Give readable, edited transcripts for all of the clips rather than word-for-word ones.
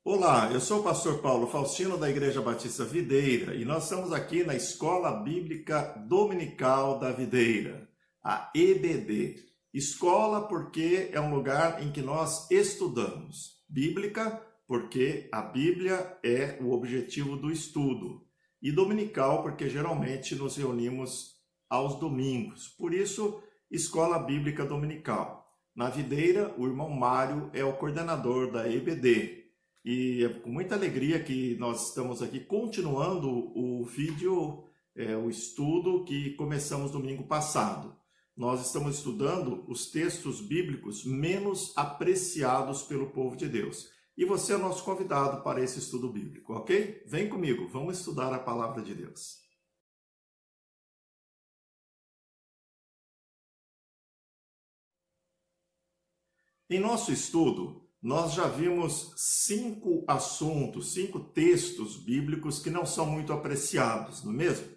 Olá, eu sou o pastor Paulo Faustino da Igreja Batista Videira e nós estamos aqui na Escola Bíblica Dominical da Videira, a EBD. Escola porque é um lugar em que nós estudamos. Bíblica porque a Bíblia é o objetivo do estudo. E dominical porque geralmente nos reunimos aos domingos. Por isso, Escola Bíblica Dominical. Na Videira, o irmão Mário é o coordenador da EBD. E é com muita alegria que nós estamos aqui continuando o vídeo, o estudo que começamos domingo passado. Nós estamos estudando os textos bíblicos menos apreciados pelo povo de Deus. E você é o nosso convidado para esse estudo bíblico, ok? Vem comigo, vamos estudar a palavra de Deus. Em nosso estudo, nós já vimos 5 assuntos, 5 textos bíblicos que não são muito apreciados, não é mesmo?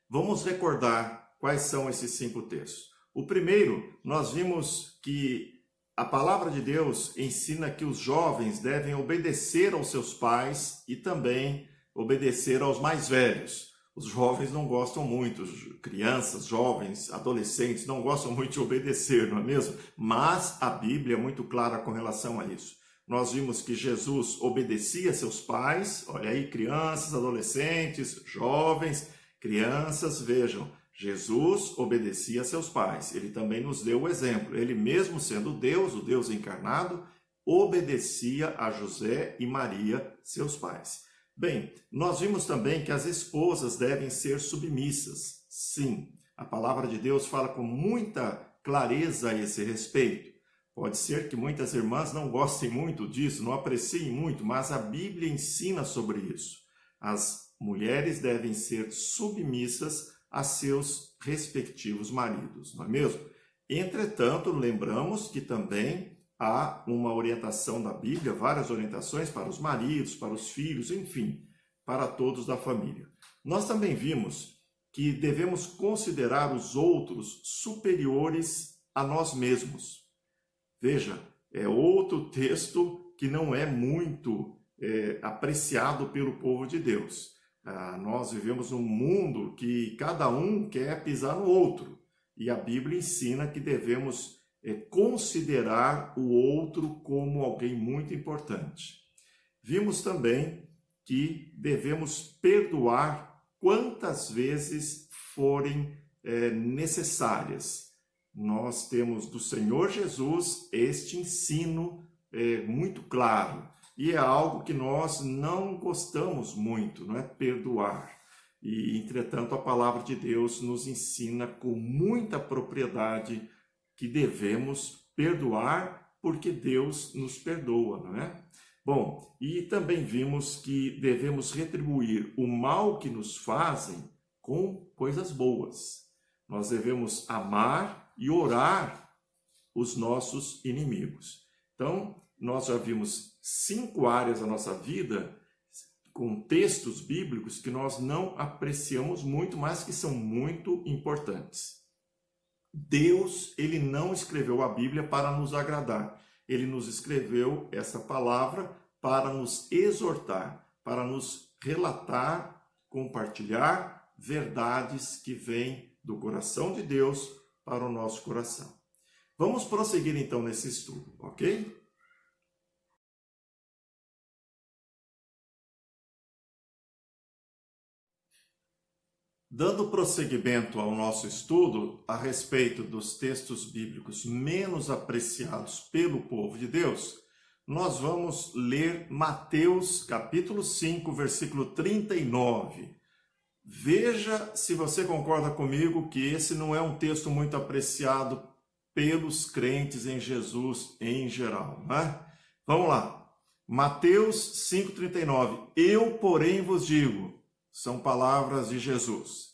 Vamos recordar quais são esses 5 textos. O primeiro, nós vimos que a palavra de Deus ensina que os jovens devem obedecer aos seus pais e também obedecer aos mais velhos. Os jovens não gostam muito, crianças, jovens, adolescentes não gostam muito de obedecer, não é mesmo? Mas a Bíblia é muito clara com relação a isso. Nós vimos que Jesus obedecia a seus pais, olha aí, crianças, adolescentes, jovens, crianças, vejam, Jesus obedecia a seus pais, ele também nos deu o exemplo, ele mesmo sendo Deus, o Deus encarnado, obedecia a José e Maria, seus pais. Bem, nós vimos também que as esposas devem ser submissas, sim, a palavra de Deus fala com muita clareza a esse respeito. Pode ser que muitas irmãs não gostem muito disso, não apreciem muito, mas a Bíblia ensina sobre isso. As mulheres devem ser submissas a seus respectivos maridos, não é mesmo? Entretanto, lembramos que também há uma orientação da Bíblia, várias orientações para os maridos, para os filhos, enfim, para todos da família. Nós também vimos que devemos considerar os outros superiores a nós mesmos. Veja, é outro texto que não é muito apreciado pelo povo de Deus. Nós vivemos num mundo que cada um quer pisar no outro. E a Bíblia ensina que devemos considerar o outro como alguém muito importante. Vimos também que devemos perdoar quantas vezes forem necessárias. Nós temos do Senhor Jesus este ensino muito claro. E é algo que nós não gostamos muito, não é? Perdoar. E, entretanto, a palavra de Deus nos ensina com muita propriedade que devemos perdoar porque Deus nos perdoa, não é? Bom, e também vimos que devemos retribuir o mal que nos fazem com coisas boas. Nós devemos amar e orar os nossos inimigos. Então, nós já vimos 5 áreas da nossa vida com textos bíblicos que nós não apreciamos muito, mas que são muito importantes. Deus, ele não escreveu a Bíblia para nos agradar. Ele nos escreveu essa palavra para nos exortar, para nos relatar, compartilhar verdades que vêm do coração de Deus para o nosso coração. Vamos prosseguir então nesse estudo, ok? Dando prosseguimento ao nosso estudo a respeito dos textos bíblicos menos apreciados pelo povo de Deus, nós vamos ler Mateus capítulo 5, versículo 39. Veja se você concorda comigo que esse não é um texto muito apreciado pelos crentes em Jesus em geral, né? Vamos lá. Mateus 5,39. Eu, porém, vos digo, são palavras de Jesus.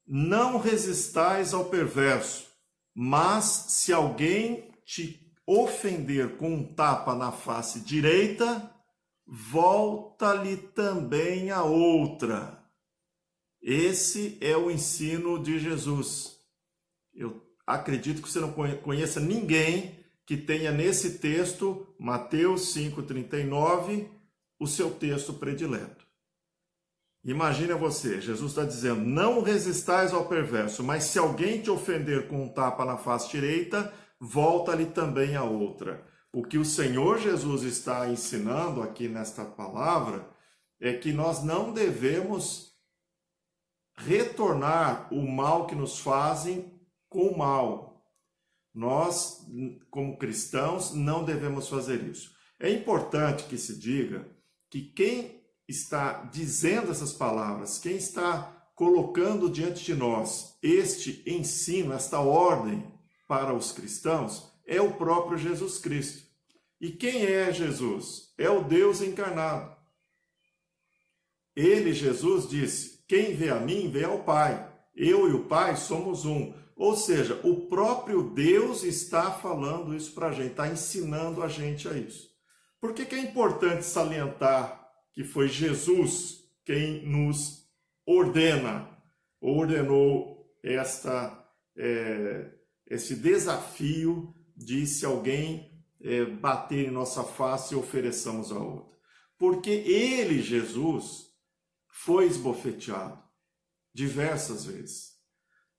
Não resistais ao perverso, Mas se alguém te ofender com um tapa na face direita, volta-lhe também a outra. Esse é o ensino de Jesus. Eu acredito que você não conheça ninguém que tenha nesse texto, Mateus 5,39, o seu texto predileto. Imagina você, Jesus está dizendo, não resistais ao perverso, mas se alguém te ofender com um tapa na face direita, volta-lhe também a outra. O que o Senhor Jesus está ensinando aqui nesta palavra é que nós não devemos retornar o mal que nos fazem com o mal. Nós, como cristãos, não devemos fazer isso. É importante que se diga que quem está dizendo essas palavras, quem está colocando diante de nós este ensino, esta ordem para os cristãos, é o próprio Jesus Cristo. E quem é Jesus? É o Deus encarnado. Ele, Jesus, disse, quem vê a mim, vê ao Pai. Eu e o Pai somos um. Ou seja, o próprio Deus está falando isso para a gente, está ensinando a gente a isso. Por que é importante salientar que foi Jesus quem nos ordenou esse desafio de se alguém bater em nossa face e ofereçamos a outra? Porque ele, Jesus, foi esbofeteado diversas vezes.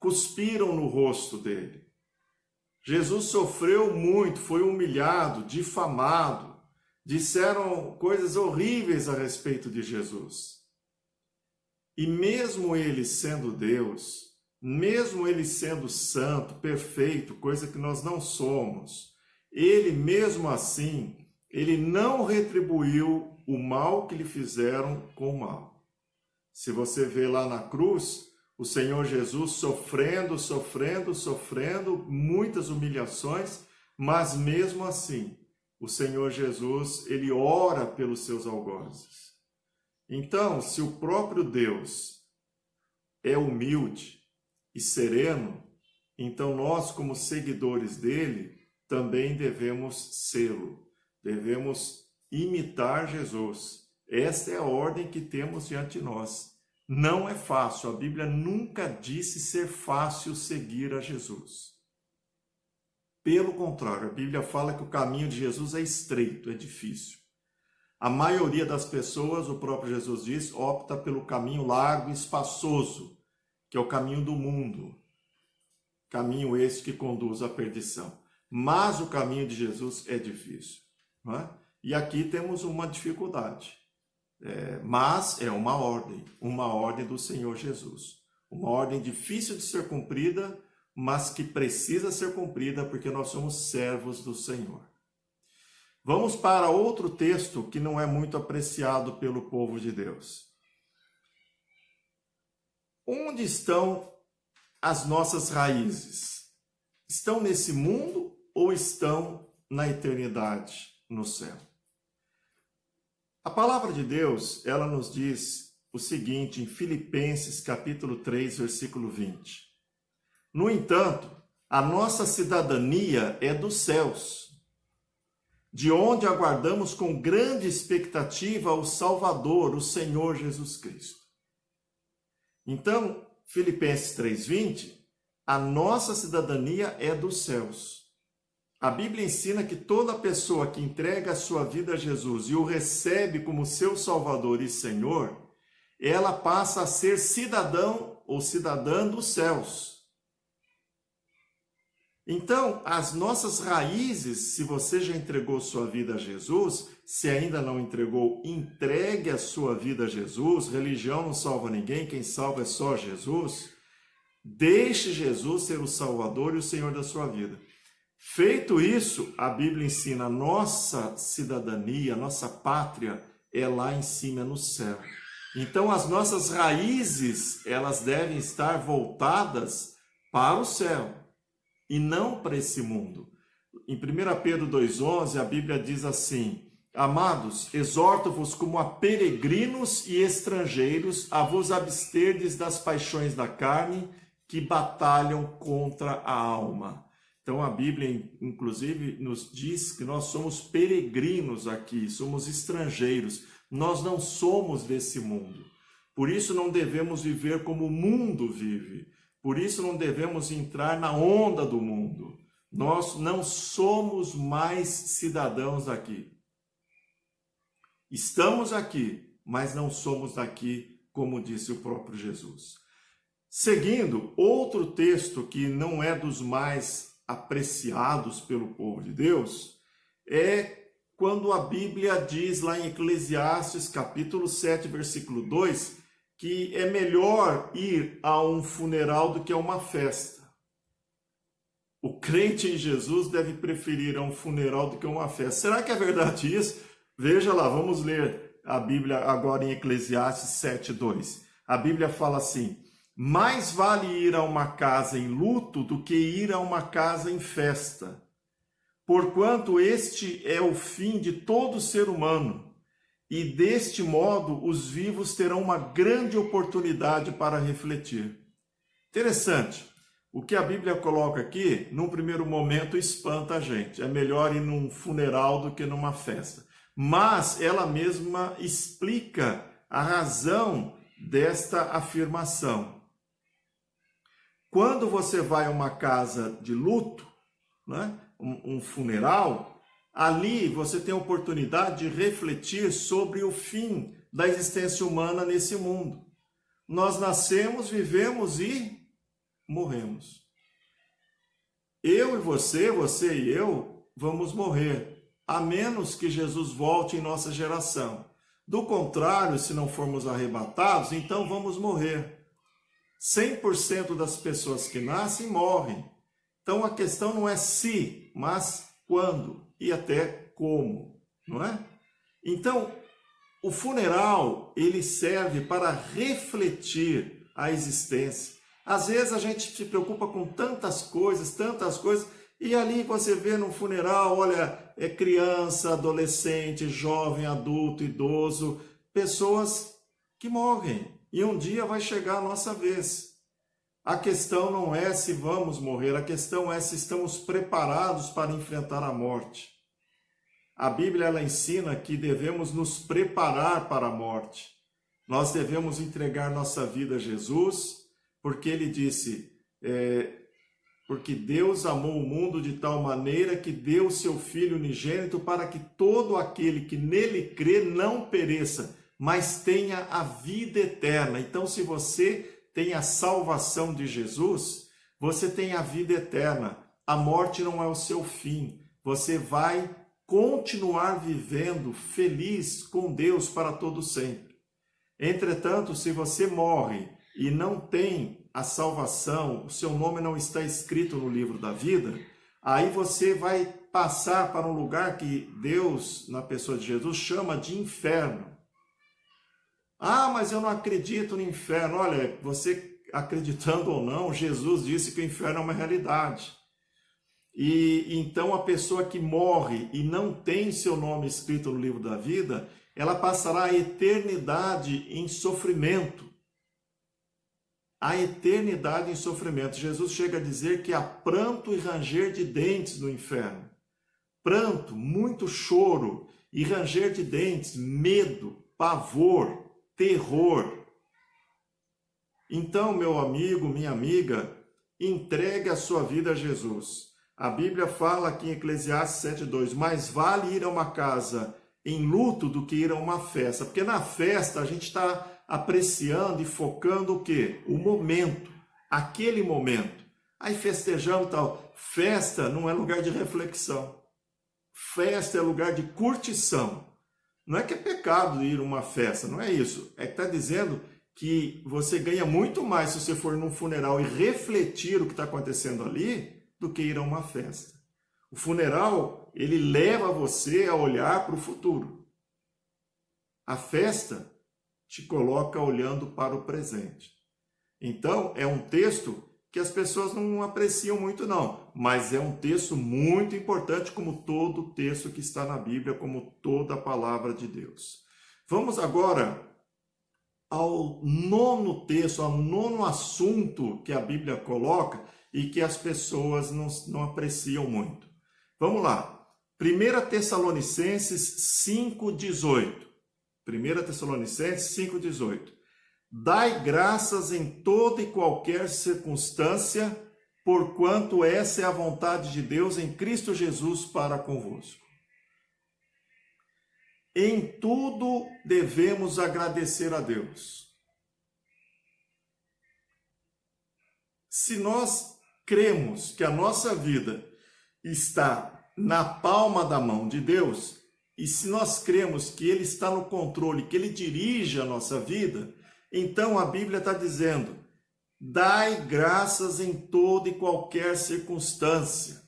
Cuspiram no rosto dele. Jesus sofreu muito, foi humilhado, difamado. Disseram coisas horríveis a respeito de Jesus. E mesmo ele sendo Deus, mesmo ele sendo santo, perfeito, coisa que nós não somos, ele mesmo assim, ele não retribuiu o mal que lhe fizeram com o mal. Se você vê lá na cruz, o Senhor Jesus sofrendo, muitas humilhações, mas mesmo assim, o Senhor Jesus, ele ora pelos seus algozes. Então, se o próprio Deus é humilde e sereno, então nós, como seguidores dele, também devemos sê-lo, devemos imitar Jesus. Esta é a ordem que temos diante de nós. Não é fácil, a Bíblia nunca disse ser fácil seguir a Jesus. Pelo contrário, a Bíblia fala que o caminho de Jesus é estreito, é difícil. A maioria das pessoas, o próprio Jesus diz, opta pelo caminho largo e espaçoso, que é o caminho do mundo. Caminho esse que conduz à perdição. Mas o caminho de Jesus é difícil. Não é? E aqui temos uma dificuldade. Mas é uma ordem do Senhor Jesus. Uma ordem difícil de ser cumprida, mas que precisa ser cumprida porque nós somos servos do Senhor. Vamos para outro texto que não é muito apreciado pelo povo de Deus. Onde estão as nossas raízes? Estão nesse mundo ou estão na eternidade, no céu? A palavra de Deus, ela nos diz o seguinte em Filipenses capítulo 3, versículo 20. No entanto, a nossa cidadania é dos céus, de onde aguardamos com grande expectativa o Salvador, o Senhor Jesus Cristo. Então, Filipenses 3:20, a nossa cidadania é dos céus. A Bíblia ensina que toda pessoa que entrega a sua vida a Jesus e o recebe como seu Salvador e Senhor, ela passa a ser cidadão ou cidadã dos céus. Então, as nossas raízes, se você já entregou sua vida a Jesus, se ainda não entregou, entregue a sua vida a Jesus. Religião não salva ninguém, quem salva é só Jesus. Deixe Jesus ser o Salvador e o Senhor da sua vida. Feito isso, a Bíblia ensina a nossa cidadania, a nossa pátria é lá em cima no céu. Então as nossas raízes, elas devem estar voltadas para o céu e não para esse mundo. Em 1 Pedro 2,11, a Bíblia diz assim: Amados, exorto-vos como a peregrinos e estrangeiros a vos absterdes das paixões da carne que batalham contra a alma. Então a Bíblia, inclusive, nos diz que nós somos peregrinos aqui, somos estrangeiros, nós não somos desse mundo. Por isso não devemos viver como o mundo vive, por isso não devemos entrar na onda do mundo. Nós não somos mais cidadãos daqui. Estamos aqui, mas não somos daqui, como disse o próprio Jesus. Seguindo, outro texto que não é dos mais apreciados pelo povo de Deus, é quando a Bíblia diz lá em Eclesiastes, capítulo 7, versículo 2, que é melhor ir a um funeral do que a uma festa. O crente em Jesus deve preferir a um funeral do que a uma festa. Será que é verdade isso? Veja lá, vamos ler a Bíblia agora em Eclesiastes 7, 2. A Bíblia fala assim: mais vale ir a uma casa em luto do que ir a uma casa em festa, porquanto este é o fim de todo ser humano, e deste modo os vivos terão uma grande oportunidade para refletir. Interessante, o que a Bíblia coloca aqui, num primeiro momento, espanta a gente. É melhor ir num funeral do que numa festa. Mas ela mesma explica a razão desta afirmação. Quando você vai a uma casa de luto, né, um funeral, ali você tem a oportunidade de refletir sobre o fim da existência humana nesse mundo. Nós nascemos, vivemos e morremos. Eu e você e eu, vamos morrer, a menos que Jesus volte em nossa geração. Do contrário, se não formos arrebatados, então vamos morrer. 100% das pessoas que nascem morrem. Então a questão não é se, mas quando e até como, não é? Então, o funeral, ele serve para refletir a existência. Às vezes a gente se preocupa com tantas coisas, e ali você vê no funeral, olha, é criança, adolescente, jovem, adulto, idoso, pessoas que morrem. E um dia vai chegar a nossa vez. A questão não é se vamos morrer, a questão é se estamos preparados para enfrentar a morte. A Bíblia ela ensina que devemos nos preparar para a morte. Nós devemos entregar nossa vida a Jesus, porque ele disse, porque Deus amou o mundo de tal maneira que deu o seu Filho unigênito para que todo aquele que nele crê não pereça, mas tenha a vida eterna. Então, se você tem a salvação de Jesus, você tem a vida eterna. A morte não é o seu fim. Você vai continuar vivendo feliz com Deus para todo sempre. Entretanto, se você morre e não tem a salvação, o seu nome não está escrito no livro da vida, aí você vai passar para um lugar que Deus, na pessoa de Jesus, chama de inferno. Ah, mas eu não acredito no inferno. Olha, você acreditando ou não, Jesus disse que o inferno é uma realidade. E então a pessoa que morre e não tem seu nome escrito no livro da vida, ela passará a eternidade em sofrimento. A eternidade em sofrimento. Jesus chega a dizer que há pranto e ranger de dentes no inferno. Pranto, muito choro e ranger de dentes, medo, pavor, terror. Então, meu amigo, minha amiga, entregue a sua vida a Jesus. A Bíblia fala aqui em Eclesiastes 7:2, mais vale ir a uma casa em luto do que ir a uma festa, porque na festa a gente está apreciando e focando o quê? O momento, aquele momento. Aí festejando e tal. Festa não é lugar de reflexão. Festa é lugar de curtição. Não é que é pecado ir a uma festa, não é isso. É que está dizendo que você ganha muito mais se você for num funeral e refletir o que está acontecendo ali do que ir a uma festa. O funeral, ele leva você a olhar para o futuro. A festa te coloca olhando para o presente. Então, é um texto que as pessoas não apreciam muito não, mas é um texto muito importante, como todo texto que está na Bíblia, como toda a palavra de Deus. Vamos agora ao nono texto, ao nono assunto que a Bíblia coloca, e que as pessoas não apreciam muito. Vamos lá. 1 Tessalonicenses 5,18. 1 Tessalonicenses 5,18. Dai graças em toda e qualquer circunstância, porquanto essa é a vontade de Deus em Cristo Jesus para convosco. Em tudo devemos agradecer a Deus. Se nós cremos que a nossa vida está na palma da mão de Deus, e se nós cremos que Ele está no controle, que Ele dirige a nossa vida, então a Bíblia está dizendo: dai graças em toda e qualquer circunstância.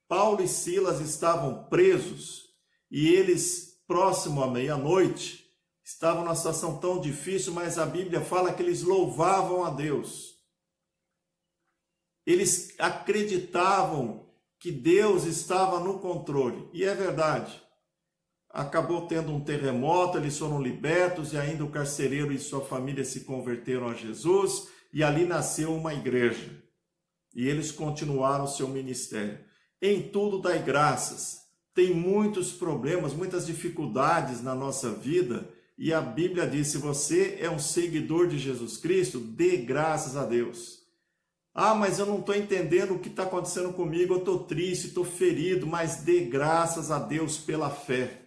Paulo e Silas estavam presos e eles, próximo à meia-noite, estavam numa situação tão difícil, mas a Bíblia fala que eles louvavam a Deus. Eles acreditavam que Deus estava no controle. E é verdade. Acabou tendo um terremoto, eles foram libertos e ainda o carcereiro e sua família se converteram a Jesus e ali nasceu uma igreja. E eles continuaram seu ministério. Em tudo dai graças. Tem muitos problemas, muitas dificuldades na nossa vida e a Bíblia diz: se você é um seguidor de Jesus Cristo, dê graças a Deus. Ah, mas eu não estou entendendo o que está acontecendo comigo, eu estou triste, estou ferido, mas dê graças a Deus pela fé.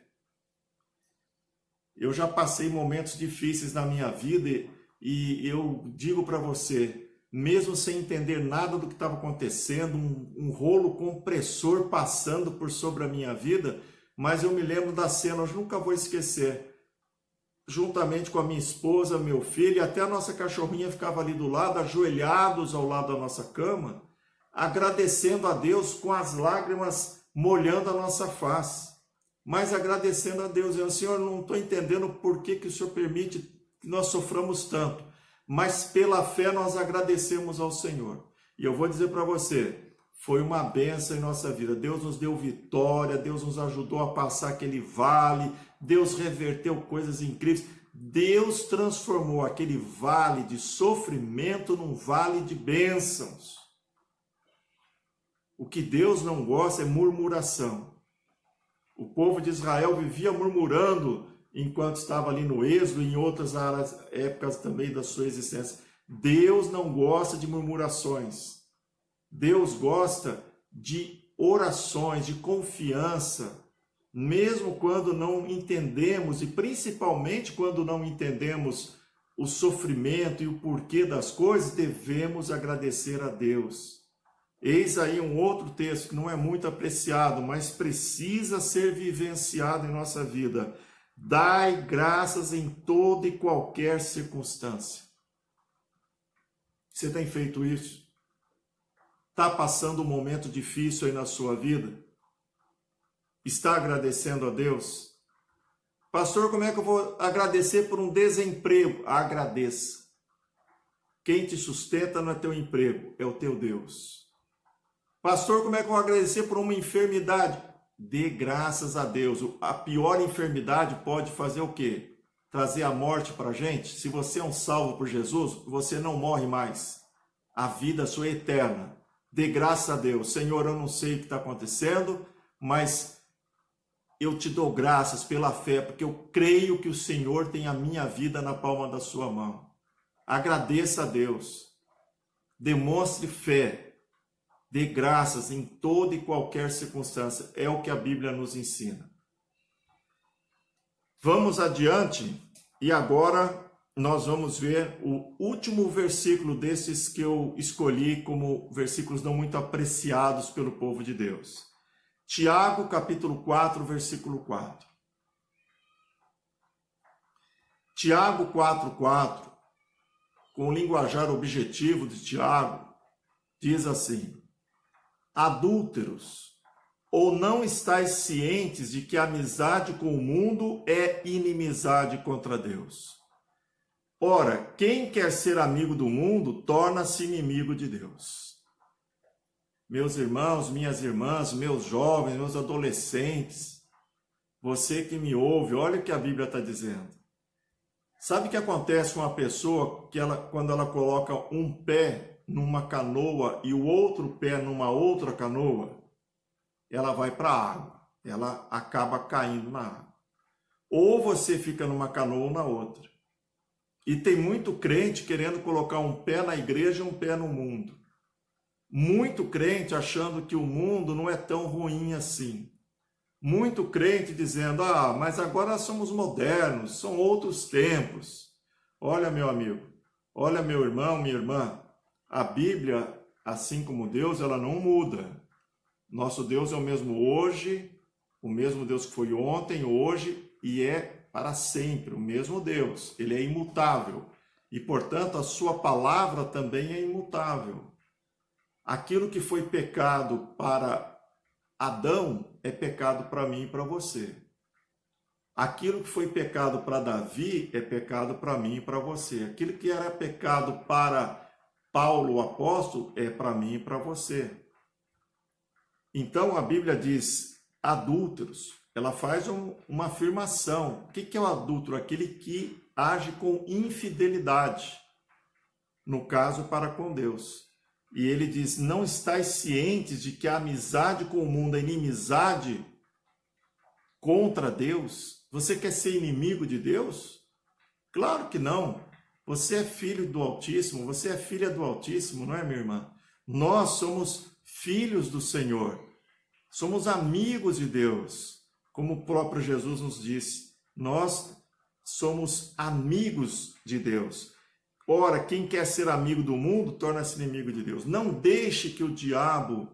Eu já passei momentos difíceis na minha vida e eu digo para você, mesmo sem entender nada do que estava acontecendo, um rolo compressor passando por sobre a minha vida, mas eu me lembro da cena, eu nunca vou esquecer. Juntamente com a minha esposa, meu filho, e até a nossa cachorrinha ficava ali do lado, ajoelhados ao lado da nossa cama, agradecendo a Deus com as lágrimas molhando a nossa face. Mas agradecendo a Deus, eu, Senhor, não estou entendendo por que o Senhor permite que nós soframos tanto, mas pela fé nós agradecemos ao Senhor. E eu vou dizer para você, foi uma bênção em nossa vida. Deus nos deu vitória, Deus nos ajudou a passar aquele vale, Deus reverteu coisas incríveis. Deus transformou aquele vale de sofrimento num vale de bênçãos. O que Deus não gosta é murmuração. O povo de Israel vivia murmurando enquanto estava ali no Êxodo e em outras épocas também da sua existência. Deus não gosta de murmurações. Deus gosta de orações, de confiança, mesmo quando não entendemos, e principalmente quando não entendemos o sofrimento e o porquê das coisas, devemos agradecer a Deus. Eis aí um outro texto que não é muito apreciado, mas precisa ser vivenciado em nossa vida. Dai graças em toda e qualquer circunstância. Você tem feito isso? Está passando um momento difícil aí na sua vida? Está agradecendo a Deus? Pastor, como é que eu vou agradecer por um desemprego? Agradeça. Quem te sustenta não é teu emprego, é o teu Deus. Pastor, como é que eu vou agradecer por uma enfermidade? Dê graças a Deus. A pior enfermidade pode fazer o quê? Trazer a morte para a gente. Se você é um salvo por Jesus, você não morre mais. A vida sua é eterna. Dê graças a Deus. Senhor, eu não sei o que está acontecendo, mas eu te dou graças pela fé, porque eu creio que o Senhor tem a minha vida na palma da sua mão. Agradeça a Deus. Demonstre fé. Dê graças em toda e qualquer circunstância. É o que a Bíblia nos ensina. Vamos adiante e agora nós vamos ver o último versículo desses que eu escolhi como versículos não muito apreciados pelo povo de Deus. Tiago, capítulo 4, versículo 4. Tiago 4:4, com o linguajar objetivo de Tiago, diz assim: adúlteros, ou não estáis cientes de que a amizade com o mundo é inimizade contra Deus? Ora, quem quer ser amigo do mundo, torna-se inimigo de Deus. Meus irmãos, minhas irmãs, meus jovens, meus adolescentes, você que me ouve, olha o que a Bíblia está dizendo. Sabe o que acontece com uma pessoa que quando ela coloca um pé numa canoa e o outro pé numa outra canoa, ela vai para a água, ela acaba caindo na água. Ou você fica numa canoa ou na outra. E tem muito crente querendo colocar um pé na igreja e um pé no mundo. Muito crente achando que o mundo não é tão ruim assim. Muito crente dizendo, mas agora nós somos modernos, são outros tempos. Olha, meu amigo, olha, meu irmão, minha irmã, a Bíblia, assim como Deus, ela não muda. Nosso Deus é o mesmo hoje, o mesmo Deus que foi ontem, hoje e é para sempre, o mesmo Deus. Ele é imutável e, portanto, a sua palavra também é imutável. Aquilo que foi pecado para Adão é pecado para mim e para você. Aquilo que foi pecado para Davi é pecado para mim e para você. Aquilo que era pecado para Paulo, o apóstolo, é para mim e para você. Então a Bíblia diz adúlteros. Ela faz uma afirmação. O que é o adúltero? Aquele que age com infidelidade. No caso, para com Deus. E ele diz, não estáis cientes de que a amizade com o mundo é inimizade contra Deus? Você quer ser inimigo de Deus? Claro que não. Você é filho do Altíssimo, você é filha do Altíssimo, não é, minha irmã? Nós somos filhos do Senhor. Somos amigos de Deus. Como o próprio Jesus nos disse, nós somos amigos de Deus. Ora, quem quer ser amigo do mundo, torna-se inimigo de Deus. Não deixe que o diabo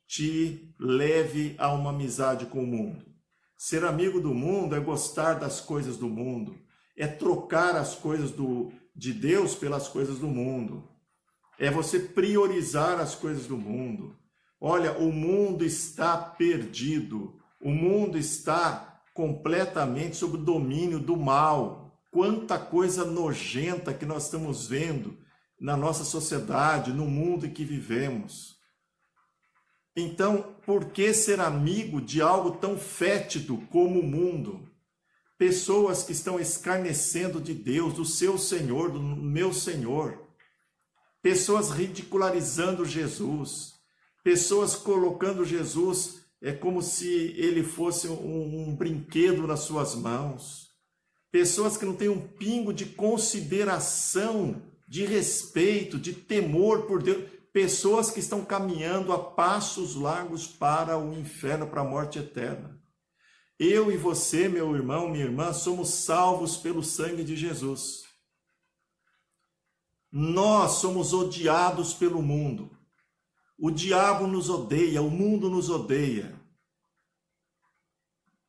te leve a uma amizade com o mundo. Ser amigo do mundo é gostar das coisas do mundo, é trocar as coisas de Deus pelas coisas do mundo, é você priorizar as coisas do mundo. Olha, o mundo está perdido, o mundo está completamente sob o domínio do mal. Quanta coisa nojenta que nós estamos vendo na nossa sociedade, no mundo em que vivemos. Então, por que ser amigo de algo tão fétido como o mundo? Pessoas que estão escarnecendo de Deus, do seu Senhor, do meu Senhor. Pessoas ridicularizando Jesus. Pessoas colocando Jesus como se ele fosse um brinquedo nas suas mãos. Pessoas que não têm um pingo de consideração, de respeito, de temor por Deus. Pessoas que estão caminhando a passos largos para o inferno, para a morte eterna. Eu e você, meu irmão, minha irmã, somos salvos pelo sangue de Jesus. Nós somos odiados pelo mundo. O diabo nos odeia, o mundo nos odeia.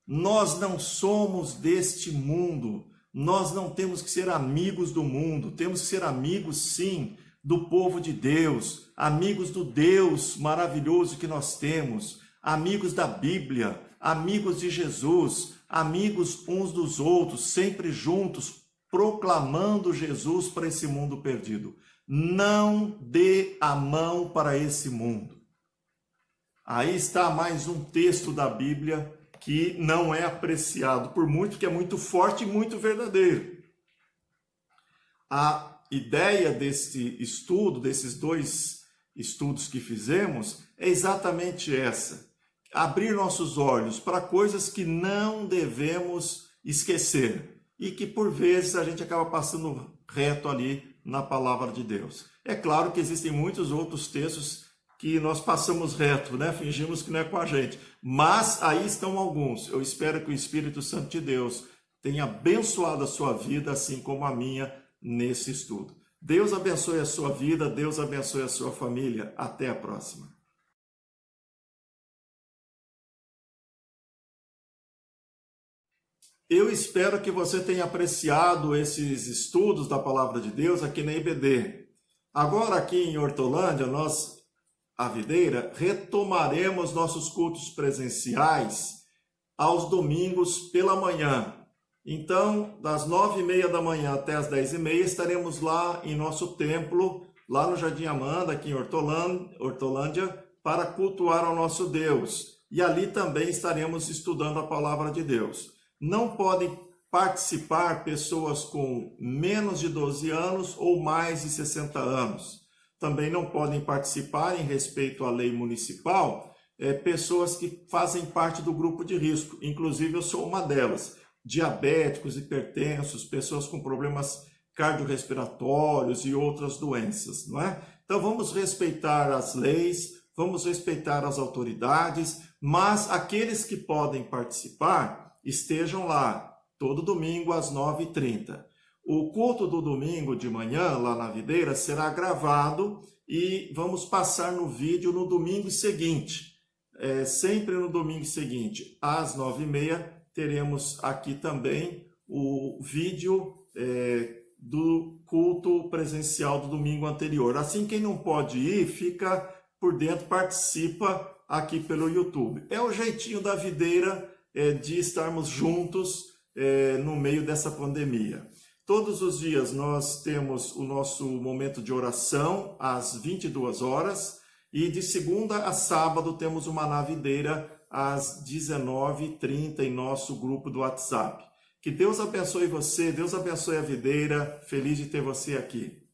Nós não somos deste mundo, nós não temos que ser amigos do mundo, temos que ser amigos, sim, do povo de Deus, amigos do Deus maravilhoso que nós temos, amigos da Bíblia, amigos de Jesus, amigos uns dos outros, sempre juntos, proclamando Jesus para esse mundo perdido. Não dê a mão para esse mundo. Aí está mais um texto da Bíblia que não é apreciado por muito, que é muito forte e muito verdadeiro. A ideia desse estudo, desses dois estudos que fizemos, é exatamente essa. Abrir nossos olhos para coisas que não devemos esquecer e que por vezes a gente acaba passando reto ali na palavra de Deus. É claro que existem muitos outros textos que nós passamos reto, né? Fingimos que não é com a gente. Mas aí estão alguns. Eu espero que o Espírito Santo de Deus tenha abençoado a sua vida, assim como a minha, nesse estudo. Deus abençoe a sua vida, Deus abençoe a sua família. Até a próxima. Eu espero que você tenha apreciado esses estudos da Palavra de Deus aqui na IBD. Agora aqui em Hortolândia, a Videira, retomaremos nossos cultos presenciais aos domingos pela manhã. Então, das 9h30 da manhã até as 10h30, estaremos lá em nosso templo, lá no Jardim Amanda, aqui em Hortolândia, para cultuar ao nosso Deus. E ali também estaremos estudando a Palavra de Deus. Não podem participar pessoas com menos de 12 anos ou mais de 60 anos. também não podem participar em respeito à lei municipal pessoas que fazem parte do grupo de risco. Inclusive, eu sou uma delas. Diabéticos, hipertensos, pessoas com problemas cardiorrespiratórios e outras doenças, não é? Então, vamos respeitar as leis, vamos respeitar as autoridades, mas aqueles que podem participar, estejam lá, todo domingo às 9h30. O culto do domingo de manhã, lá na videira, será gravado e vamos passar no vídeo no domingo seguinte. Sempre no domingo seguinte, às 9h30, teremos aqui também o vídeo do culto presencial do domingo anterior. Assim, quem não pode ir, fica por dentro, participa aqui pelo YouTube. É o jeitinho da videira de estarmos juntos no meio dessa pandemia. Todos os dias nós temos o nosso momento de oração às 22 horas e de segunda a sábado temos uma videira às 19h30 em nosso grupo do WhatsApp. Que Deus abençoe você, Deus abençoe a videira, feliz de ter você aqui.